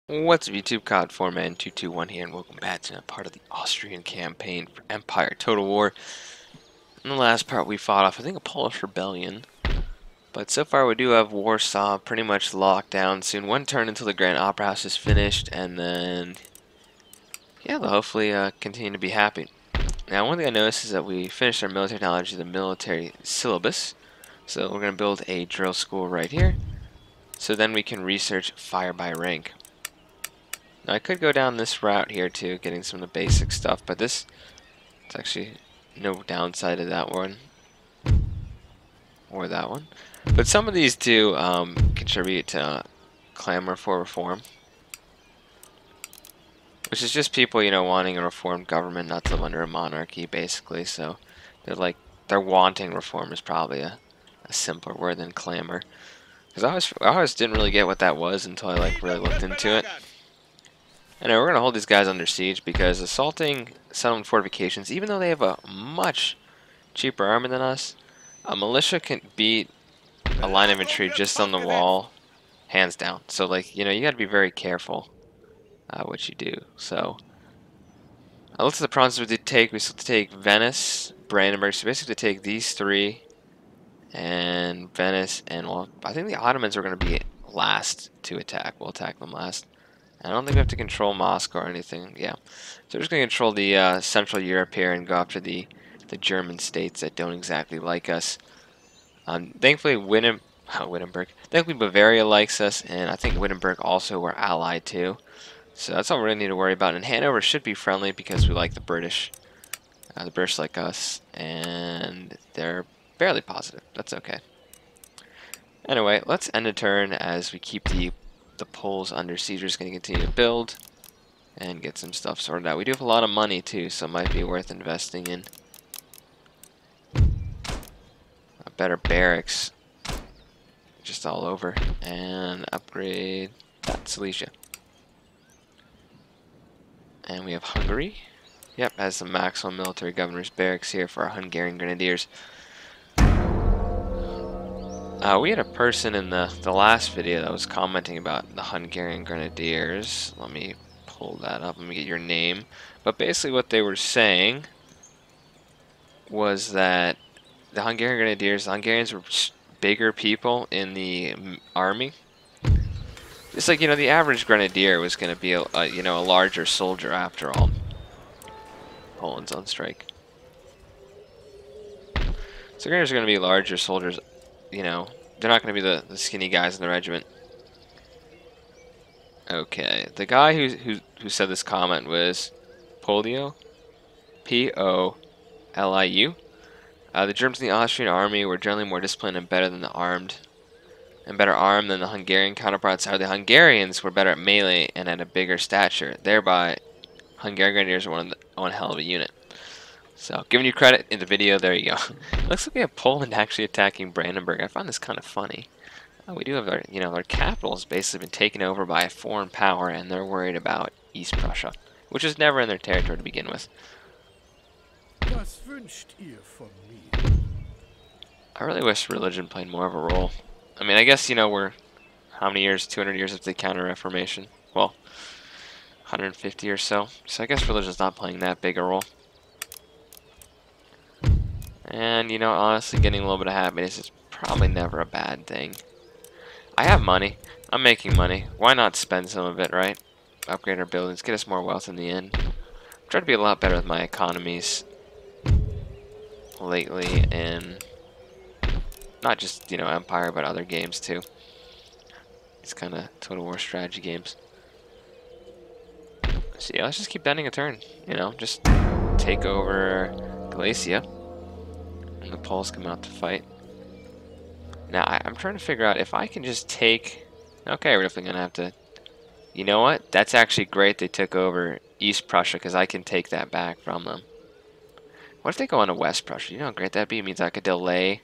What's up YouTube, COD4Man221 here, and welcome back to a part of the Austrian campaign for Empire Total War. In the last part we fought off, I think, a Polish rebellion. But so far we do have Warsaw pretty much locked down. Soon one turn until the Grand Opera House is finished, and then yeah, they'll hopefully continue to be happy. Now one thing I noticed is that we finished our military knowledge of the military syllabus. So we're going to build a drill school right here. So then we can research fire by rank. Now, I could go down this route here too, getting some of the basic stuff, but it's actually no downside to that one or that one. But some of these do contribute to clamor for reform, which is just people, wanting a reformed government, not to live under a monarchy, basically. So they're wanting reform is probably a simpler word than clamor. Because I always didn't really get what that was until I really looked into it. Anyway, we're going to hold these guys under siege because assaulting settlement fortifications, even though they have a much cheaper army than us, a militia can beat a line of infantry just on the wall, hands down. So, you got to be very careful what you do. So, I looked at the provinces we did take. We still have to take Venice, Brandenburg. So, basically, to take these three and Venice, and well, I think the Ottomans are going to be last to attack. We'll attack them last. I don't think we have to control Moscow or anything. Yeah, so we're just going to control the Central Europe here and go after the German states that don't exactly like us. Thankfully, Thankfully, Bavaria likes us, and I think Wittenberg also we're allied to. So that's all we really need to worry about. And Hanover should be friendly because we like the British. The British like us, and they're barely positive. That's okay. Anyway, let's end a turn as we keep the Poles under siege. We're just going to continue to build and get some stuff sorted out. We do have a lot of money too, so it might be worth investing in a better barracks just all over and upgrade that Silesia. And we have Hungary. Yep, has some maximum military governor's barracks here for our Hungarian grenadiers. We had a person in the last video that was commenting about the Hungarian Grenadiers. Let me pull that up. Let me get your name. But basically what they were saying was that the Hungarian Grenadiers, the Hungarians were bigger people in the army. It's like, the average grenadier was going to be a larger soldier after all. Poland's on strike. So grenadiers are going to be larger soldiers. They're not going to be the skinny guys in the regiment. Okay, the guy who said this comment was Polio, Poliu. The Germans in the Austrian army were generally more disciplined and better armed than the Hungarian counterparts. However, the Hungarians were better at melee and had a bigger stature. Thereby, Hungarian grenadiers were one hell of a unit. So, giving you credit in the video, there you go. Looks like we have Poland actually attacking Brandenburg. I find this kind of funny. We do have our capital has basically been taken over by a foreign power, and they're worried about East Prussia, which is never in their territory to begin with. Was wünscht ihr von mir? I really wish religion played more of a role. I mean, I guess, we're how many years? 200 years after the Counter-Reformation. Well, 150 or so. So I guess religion's not playing that big a role. And, honestly, getting a little bit of happiness is probably never a bad thing. I have money. I'm making money. Why not spend some of it, right? Upgrade our buildings, get us more wealth in the end. I'm trying to be a lot better with my economies lately, and not just, Empire, but other games too. These kind of Total War strategy games. So yeah, let's just keep bending a turn. Just take over Galicia. And the Poles come out to fight. Now, I'm trying to figure out if I can just take... Okay, we're definitely going to have to... You know what? That's actually great they took over East Prussia, because I can take that back from them. What if they go on to West Prussia? You know how great that'd be? It means I could delay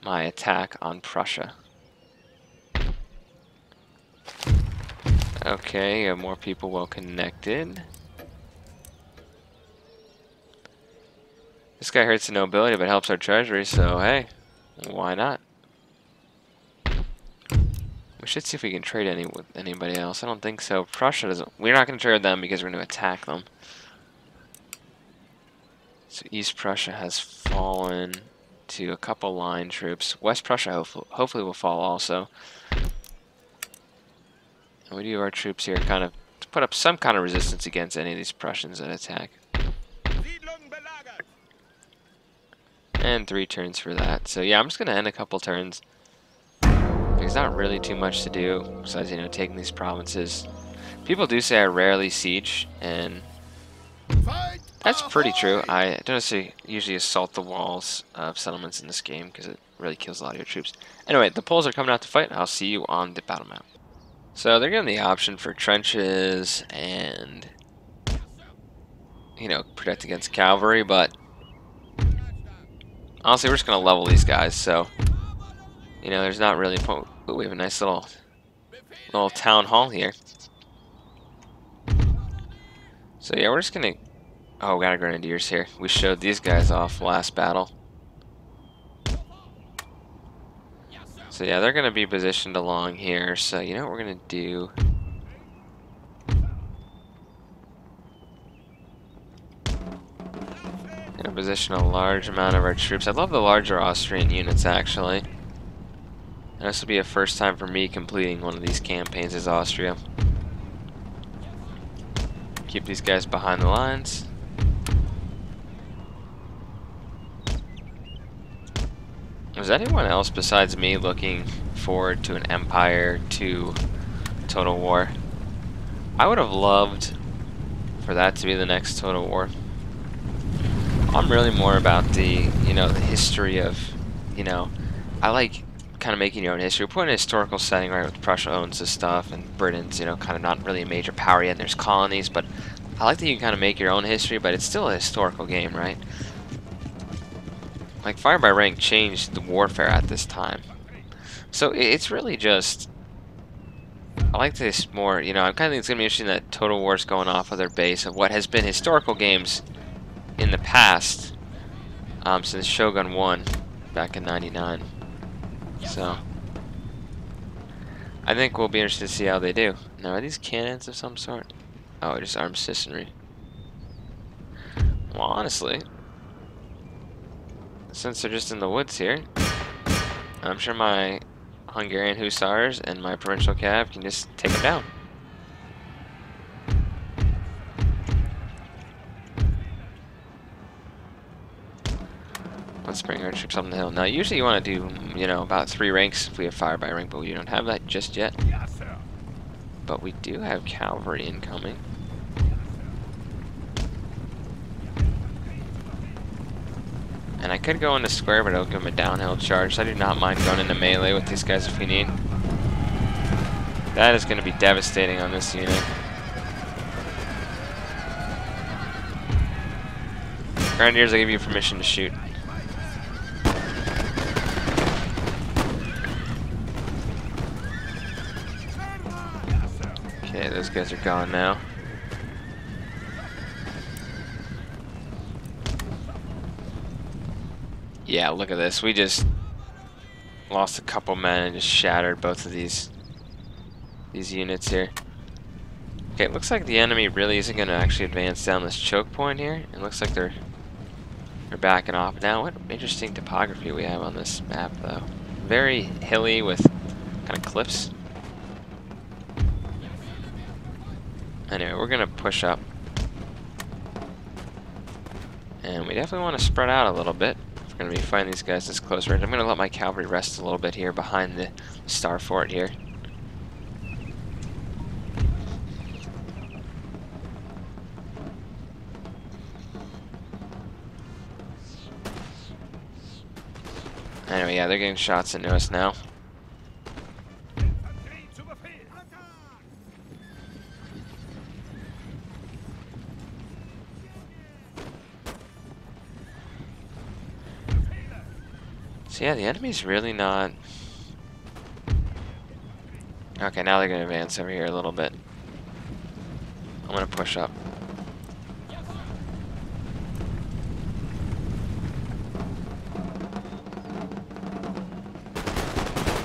my attack on Prussia. Okay, more people well connected. This guy hurts the nobility but helps our treasury, so hey, why not? We should see if we can trade any with anybody else. I don't think so. Prussia doesn't. We're not going to trade with them because we're going to attack them. So East Prussia has fallen to a couple line troops. West Prussia hopefully will fall also. And we do our troops here kind of to put up some kind of resistance against any of these Prussians that attack. And 3 turns for that. So yeah, I'm just going to end a couple turns. There's not really too much to do besides, you know, taking these provinces. People do say I rarely siege, and that's pretty true. I don't usually assault the walls of settlements in this game because it really kills a lot of your troops. Anyway, the Poles are coming out to fight. I'll see you on the battle map. So they're getting the option for trenches and, you know, protect against cavalry, but honestly, we're just going to level these guys, so, you know, there's not really a point. Ooh, we have a nice little town hall here. So yeah, we're just going to... Oh, we got our grenadiers here. We showed these guys off last battle. So yeah, they're going to be positioned along here. So you know what we're going to do? Going to position a large amount of our troops. I love the larger Austrian units, actually. And this will be a first time for me completing one of these campaigns as Austria. Keep these guys behind the lines. Is anyone else besides me looking forward to an Empire 2 Total War? I would have loved for that to be the next Total War. I'm really more about the, you know, the history of, you know, I like kind of making your own history. We're putting a historical setting, right, with Prussia owns this stuff, and Britain's, you know, kind of not really a major power yet, and there's colonies, but I like that you can kind of make your own history, but it's still a historical game, right? Like, Fire by Rank changed the warfare at this time. So it's really just... I like this more, you know, I kind of think it's going to be interesting that Total War's going off of their base of what has been historical games in the past since Shogun 1 back in '99. So, I think we'll be interested to see how they do. Now, are these cannons of some sort? Oh, just armed citizenry. Well, honestly... Since they're just in the woods here, I'm sure my Hungarian Hussars and my Provincial Cav can just take them down. Let's bring our troops up on the hill. Now, usually you want to do, you know, about 3 ranks if we have fire by rank, but we don't have that just yet. But we do have cavalry incoming. And I could go into square, but it'll give him a downhill charge. So I do not mind going into melee with these guys if we need. That is going to be devastating on this unit. Grenadiers, I give you permission to shoot. Okay, those guys are gone now. Yeah, look at this. We just lost a couple men and just shattered both of these units here. Okay, it looks like the enemy really isn't going to actually advance down this choke point here. It looks like they're backing off now. What interesting topography we have on this map, though. Very hilly with kind of cliffs. Anyway, we're going to push up. And we definitely want to spread out a little bit. Going to be fighting these guys this close range. I'm going to let my cavalry rest a little bit here behind the star fort here. Anyway, yeah, they're getting shots into us now. So yeah, the enemy's really not... Okay, now they're going to advance over here a little bit. I'm going to push up.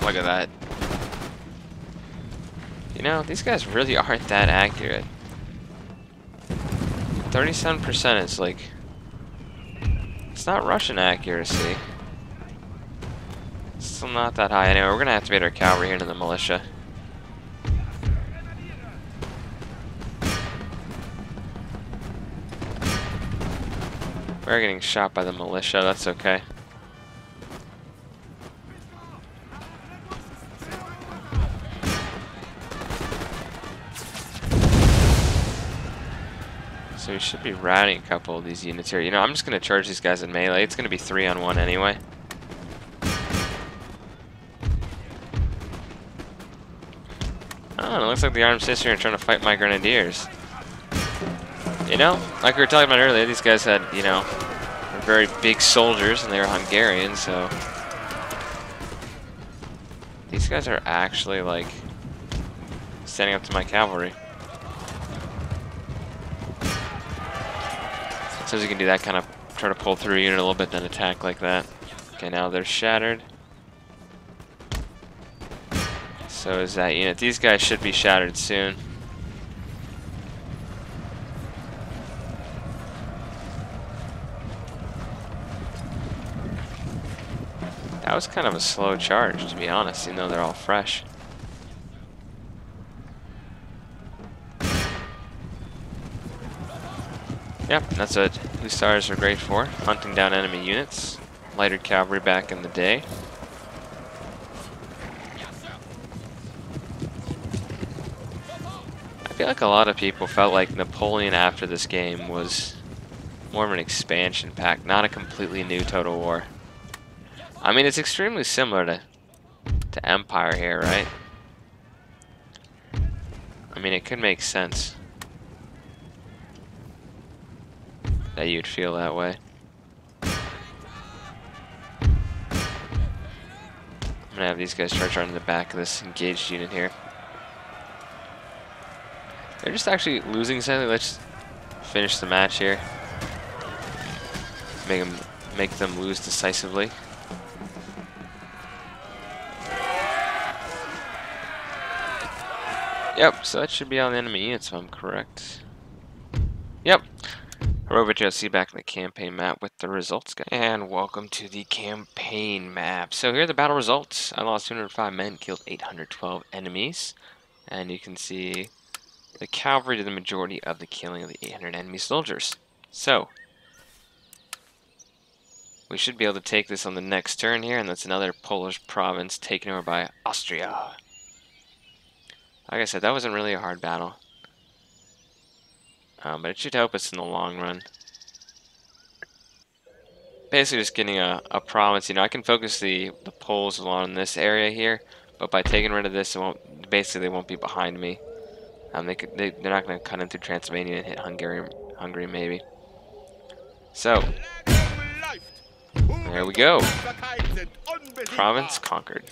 Look at that. You know, these guys really aren't that accurate. 37% is like... It's not Russian accuracy. It's still not that high. Anyway, we're gonna activate our cavalry here into the militia. We're getting shot by the militia, that's okay. So we should be routing a couple of these units here. You know, I'm just going to charge these guys in melee. It's going to be 3-on-1 anyway. Oh, it looks like the armed sisters are trying to fight my grenadiers. You know, like we were talking about earlier, these guys had, you know, were very big soldiers and they were Hungarian, so... These guys are actually, like, standing up to my cavalry. Sometimes you can do that, kind of try to pull through a unit a little bit, then attack like that. Okay, now they're shattered. So is that unit. These guys should be shattered soon. That was kind of a slow charge, to be honest, even though they're all fresh. Yep, that's what Hussars are great for, hunting down enemy units. Lighter cavalry back in the day. I feel like a lot of people felt like Napoleon after this game was more of an expansion pack, not a completely new Total War. I mean, it's extremely similar to Empire here, right? I mean, it could make sense that you'd feel that way. I'm gonna have these guys charge around in the back of this engaged unit here. They're just actually losing something. Let's finish the match here. Make them lose decisively. Yep, so that should be all the enemy units if I'm correct. Yep. Horovic back in the campaign map with the results, guys. And welcome to the campaign map. So here are the battle results. I lost 205 men, killed 812 enemies. And you can see the cavalry did the majority of the killing of the 800 enemy soldiers. So, we should be able to take this on the next turn here, and that's another Polish province taken over by Austria. Like I said, that wasn't really a hard battle. But it should help us in the long run. Basically just getting a province. You know, I can focus the Poles along this area here, but by taking rid of this, they won't be behind me. They're not going to cut into Transylvania and hit Hungary maybe. So, there we go. Province conquered.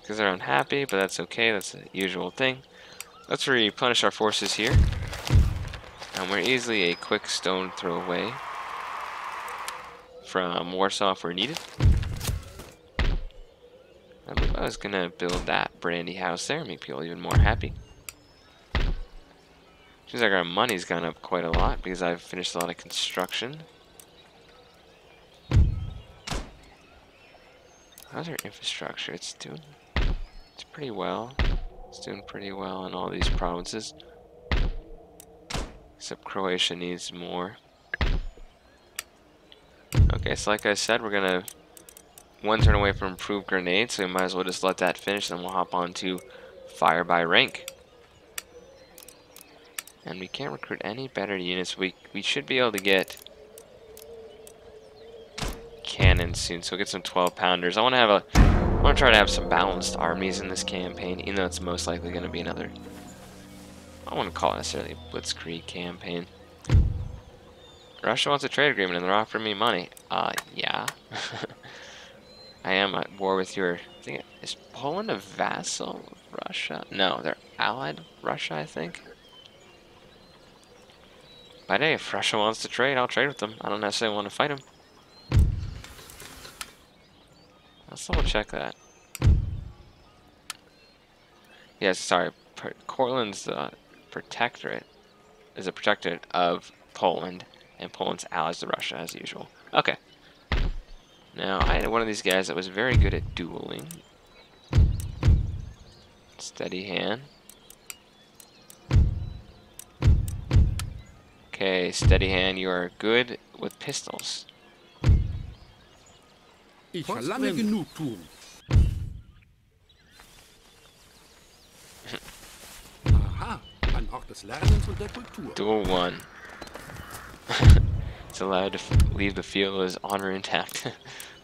Because they're unhappy, but that's okay. That's the usual thing. Let's replenish our forces here. And we're easily a quick stone throw away from Warsaw if we're needed. I believe I was going to build that brandy house there, make people even more happy. Seems like our money's gone up quite a lot because I've finished a lot of construction. How's our infrastructure? It's pretty well. It's doing pretty well in all these provinces. Except Croatia needs more. Okay, so like I said, we're gonna one turn away from improved grenades, so we might as well just let that finish, then we'll hop on to fire by rank. And we can't recruit any better units. We should be able to get cannons soon, so we'll get some 12-pounders. I want to try to have some balanced armies in this campaign, even though it's most likely going to be another, I don't want to call it necessarily a blitzkrieg campaign. Russia wants a trade agreement and they're offering me money. Yeah. I am at war with is Poland a vassal of Russia? No, they're allied with Russia, I think. But hey, if Russia wants to trade, I'll trade with them. I don't necessarily want to fight them. Let's double check that. Yes, sorry. Courland's the protectorate. Is a protectorate of Poland, and Poland's allies to Russia, as usual. Okay. Now, I had one of these guys that was very good at dueling. Steady hand. Okay, steady hand, you are good with pistols. Ich verlange Genugtuung. Aha, ein Ort des Lernens und der Kultur. Duel 1. It's allowed to leave the field with his honor intact.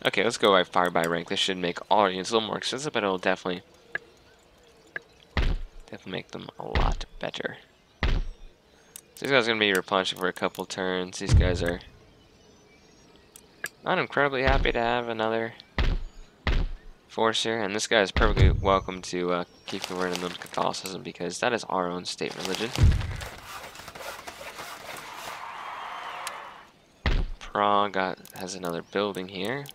Okay, let's go by fire by rank. This should make all our units a little more expensive, but it'll definitely make them a lot better. So these guys are going to be replenishing for a couple turns. These guys are not incredibly happy to have another force here, and this guy is perfectly welcome to keep converting them to Catholicism because that is our own state religion. Prague has another building here.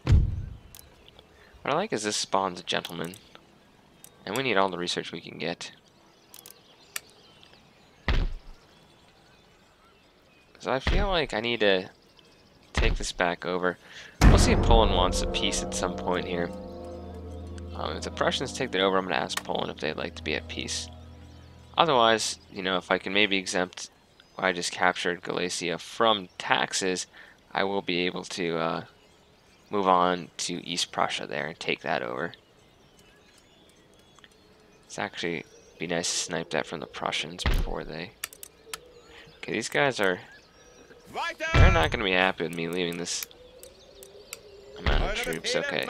What I like is this spawns a gentleman, and we need all the research we can get. So I feel like I need to take this back over. We'll see if Poland wants a peace at some point here. If the Prussians take that over, I'm going to ask Poland if they'd like to be at peace. Otherwise, you know, if I can maybe exempt what I just captured Galicia from taxes, I will be able to move on to East Prussia there and take that over. It's actually be nice to snipe that from the Prussians before they... Okay, these guys are... They're not going to be happy with me leaving this amount of troops. Okay.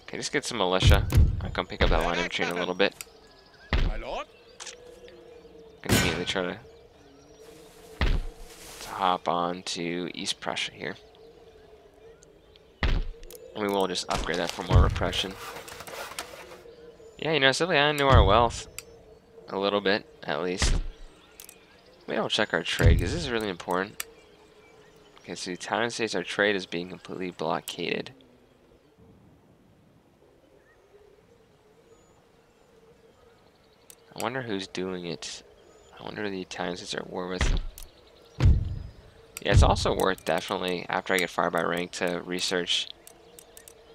Okay, just get some militia. I'll come pick up that line infantry in a little bit. Gonna immediately try to hop on to East Prussia here. And we will just upgrade that for more repression. Yeah, you know, simply adding to our wealth a little bit, at least. Maybe I'll check our trade, because this is really important. Okay, so the Italian states, our trade is being completely blockaded. I wonder who's doing it. I wonder who the Italian states are at war with. Yeah, it's also worth definitely, after I get fire by rank, to research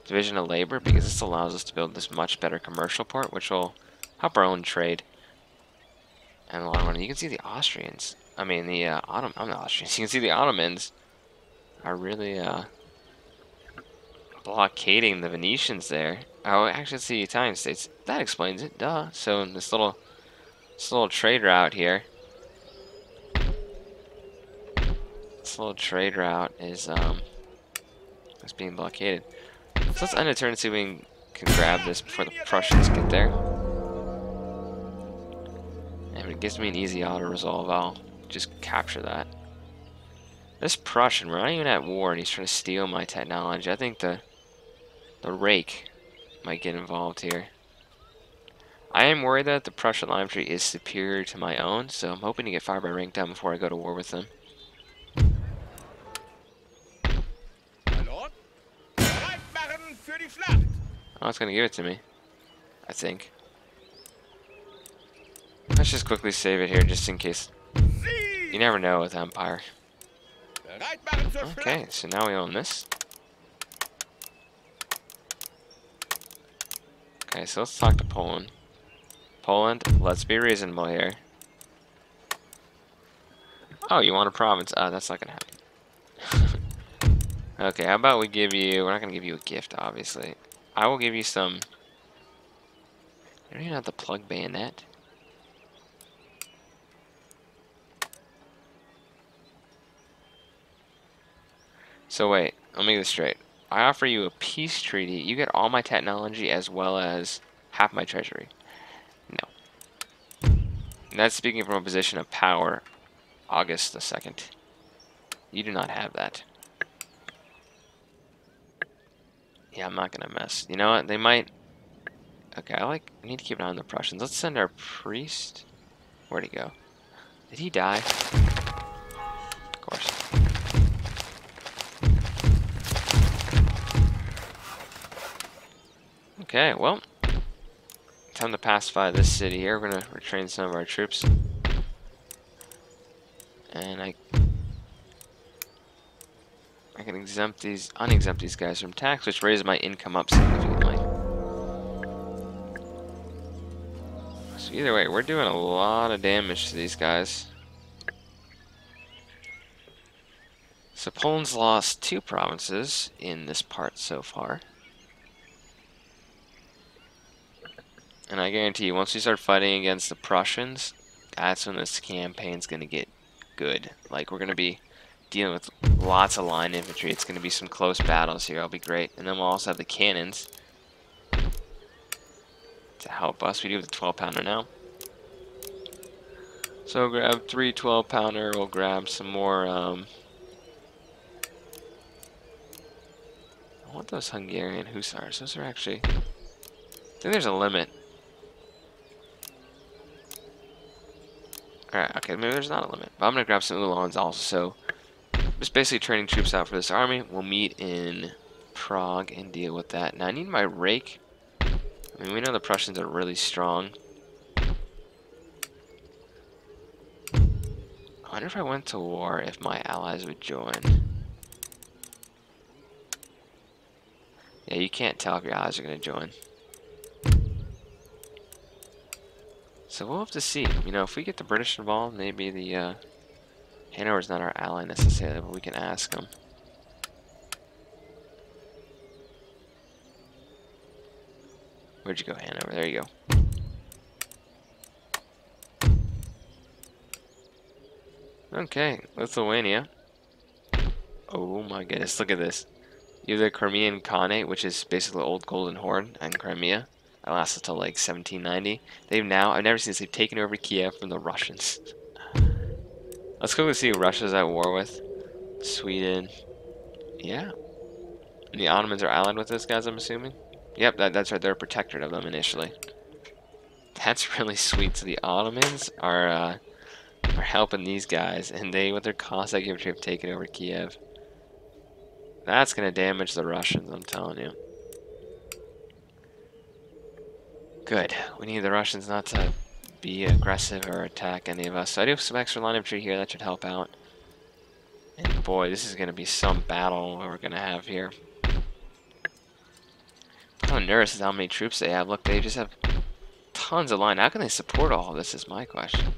division of labor, because this allows us to build this much better commercial port, which will help our own trade. And a lot of money. You can see the Austrians. I mean, the I'm the Austrians. You can see the Ottomans are really blockading the Venetians there. Oh, actually, it's the Italian states. That explains it. Duh. So this little trade route here. This little trade route is being blockaded. So let's end a turn and see if we can grab this before the Prussians get there. And if it gives me an easy auto-resolve, I'll just capture that. This Prussian, we're not even at war, and he's trying to steal my technology. I think the rake might get involved here. I am worried that the Prussian line infantry is superior to my own, so I'm hoping to get fire by rank down before I go to war with them. Oh, it's gonna give it to me, I think. Let's just quickly save it here, just in case. You never know with Empire. Okay, so now we own this. Okay, so let's talk to Poland. Poland, let's be reasonable here. Oh, you want a province? That's not gonna happen. Okay, how about we give you... We're not gonna give you a gift, obviously. I will give you some... You don't even have to plug bayonet. So wait, let me get this straight. I offer you a peace treaty. You get all my technology as well as half my treasury. No. And that's speaking from a position of power. August the 2nd. You do not have that. Yeah, I'm not gonna mess. You know what? They might... Okay, I need to keep an eye on the Prussians. Let's send our priest... Where'd he go? Did he die? Of course. Okay, well, time to pacify this city here. We're gonna retrain some of our troops. And I can unexempt these guys from tax, which raises my income up significantly. So either way, we're doing a lot of damage to these guys. So Poland's lost 2 provinces in this part so far. And I guarantee you, once we start fighting against the Prussians, that's when this campaign's going to get good. Like, we're going to be dealing with lots of line infantry. It's going to be some close battles here. It'll be great. And then we'll also have the cannons to help us. We do have the 12-pounder now. So we'll grab 3 12-pounder. We'll grab some more... I want those Hungarian hussars. Those are actually... I think there's a limit. Alright, okay, maybe there's not a limit. But I'm going to grab some Uhlans also. So, just basically training troops out for this army. We'll meet in Prague and deal with that. Now, I need my rake. I mean, we know the Prussians are really strong. I wonder if I went to war, if my allies would join. Yeah, you can't tell if your allies are going to join. So we'll have to see. You know, if we get the British involved, maybe the Hanover's not our ally necessarily, but we can ask them. Where'd you go, Hanover? There you go. Okay, Lithuania. Oh my goodness, look at this. You have the Crimean Khanate, which is basically the old Golden Horde in Crimea. That lasted until like 1790. They've now, I've never seen this, they've taken over Kiev from the Russians. Let's quickly see who Russia's at war with. Sweden. Yeah. And the Ottomans are allied with those guys, I'm assuming? Yep, that's right, they're a protectorate of them initially. That's really sweet. So the Ottomans are helping these guys, and they, with their Cossack infantry, have taken over Kiev. That's going to damage the Russians, I'm telling you. Good. We need the Russians not to be aggressive or attack any of us. So I do have some extra line infantry here that should help out. And boy, this is going to be some battle we're going to have here. I'm kind of nervous how many troops they have. Look, they just have tons of line. How can they support all of this is my question.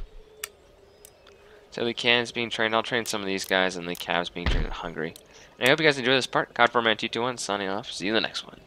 So the cannons being trained. I'll train some of these guys, and the cabs being trained in Hungary. And I hope you guys enjoy this part. Cod4Man221 signing off. See you in the next one.